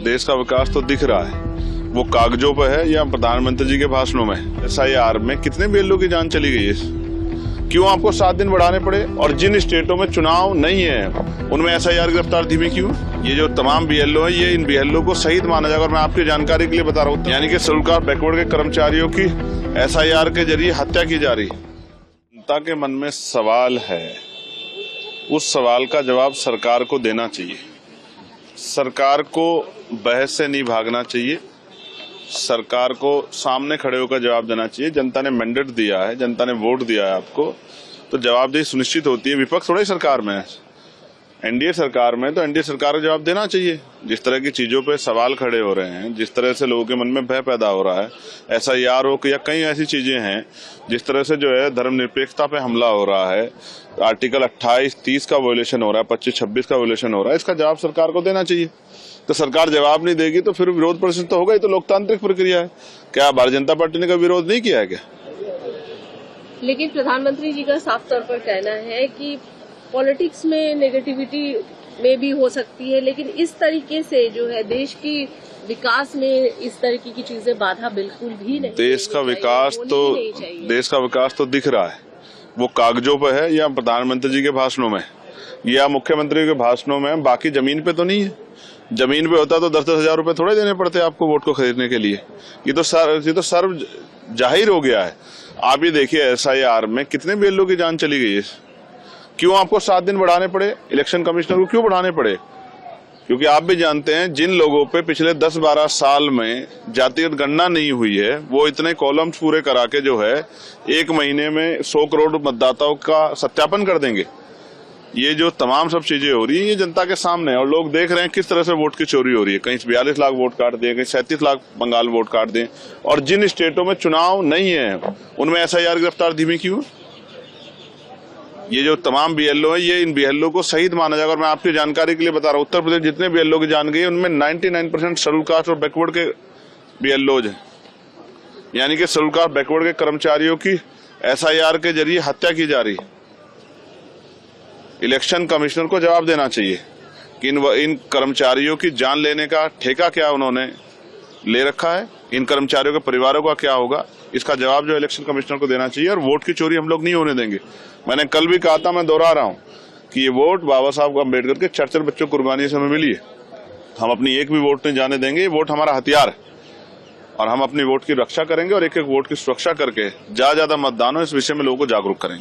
देश का विकास तो दिख रहा है, वो कागजों पर है या प्रधानमंत्री जी के भाषणों में। SIR में कितने BLO की जान चली गई है? क्यों आपको 7 दिन बढ़ाने पड़े? और जिन स्टेटों में चुनाव नहीं है उनमें SIR गिरफ्तार धीमी क्यों? ये जो तमाम BLO है, ये इन BLO को शहीद माना जाएगा। और मैं आपकी जानकारी के लिए बता रहा हूँ, यानी कि शेड्यूल कास्ट बैकवर्ड के कर्मचारियों की SIR के जरिए हत्या की जा रही। जनता के मन में सवाल है, उस सवाल का जवाब सरकार को देना चाहिए। सरकार को बहस से नहीं भागना चाहिए, सरकार को सामने खड़े होकर जवाब देना चाहिए। जनता ने मैंडेट दिया है, जनता ने वोट दिया है आपको, तो जवाबदेही सुनिश्चित होती है। विपक्ष थोड़ी सरकार में है, NDA सरकार में, तो NDA सरकार को जवाब देना चाहिए। जिस तरह की चीजों पे सवाल खड़े हो रहे हैं, जिस तरह से लोगों के मन में भय पैदा हो रहा है, SIR हो या कई ऐसी चीजें हैं, जिस तरह से जो है धर्मनिरपेक्षता पे हमला हो रहा है, आर्टिकल 28-30 का वोलेशन हो रहा है, 25-26 का वोलेशन हो रहा है, इसका जवाब सरकार को देना चाहिए। तो सरकार जवाब नहीं देगी तो फिर विरोध प्रदर्शन तो होगा ही। तो लोकतांत्रिक प्रक्रिया है। क्या भारतीय जनता पार्टी ने कभी विरोध नहीं किया है क्या? लेकिन प्रधानमंत्री जी का साफ तौर पर कहना है कि पॉलिटिक्स में नेगेटिविटी में भी हो सकती है, लेकिन इस तरीके से जो है देश की विकास में इस तरीके की चीजें बाधा बिल्कुल भी नहीं। देश का विकास तो दिख रहा है, वो कागजों पर है या प्रधानमंत्री जी के भाषणों में या मुख्यमंत्री के भाषणों में। बाकी जमीन पे तो नहीं है। जमीन पे होता तो 10-10 हजार रुपए थोड़े देने पड़ते आपको वोट को खरीदने के लिए। ये तो सर्व जाहिर हो गया है। आप ये देखिए SIR में कितने BLO की जान चली गई है। क्यों आपको 7 दिन बढ़ाने पड़े? इलेक्शन कमिश्नर को क्यों बढ़ाने पड़े? क्योंकि आप भी जानते हैं, जिन लोगों पे पिछले 10-12 साल में जातिगत गणना नहीं हुई है, वो इतने कॉलम्स पूरे करा के जो है 1 महीने में 100 करोड़ मतदाताओं का सत्यापन कर देंगे। ये जो तमाम सब चीजें हो रही है, ये जनता के सामने है और लोग देख रहे हैं किस तरह से वोट की चोरी हो रही है। कहीं 42 लाख वोट काट दिए, कहीं 37 लाख बंगाल वोट काट दिए। और जिन स्टेटों में चुनाव नहीं है उनमें SIR गिरफ्तार धीमी क्यों? ये जो तमाम BLO है, ये इन BLO को शहीद माना जाएगा। और मैं आपकी जानकारी के लिए बता रहा हूँ, उत्तर प्रदेश जितने BLO की जान गई उनमें 99% शेड्यूल कास्ट और बैकवर्ड के BLOज हैं। यानी कि शेड्यूल कास्ट बैकवर्ड के कर्मचारियों की SIR के जरिए हत्या की जा रही। इलेक्शन कमिश्नर को जवाब देना चाहिए कि इन कर्मचारियों की जान लेने का ठेका क्या उन्होंने ले रखा है, इन कर्मचारियों के परिवारों का क्या होगा, इसका जवाब जो इलेक्शन कमिश्नर को देना चाहिए। और वोट की चोरी हम लोग नहीं होने देंगे। मैंने कल भी कहा था, मैं दोहरा रहा हूं कि ये वोट बाबा साहब अम्बेडकर के 4 बच्चों की कुर्बानी से हमें मिली है। हम अपनी एक भी वोट नहीं जाने देंगे। ये वोट हमारा हथियार है और हम अपनी वोट की रक्षा करेंगे और एक एक वोट की सुरक्षा करके ज्यादा मतदान हो, इस विषय में लोगों को जागरूक करेंगे।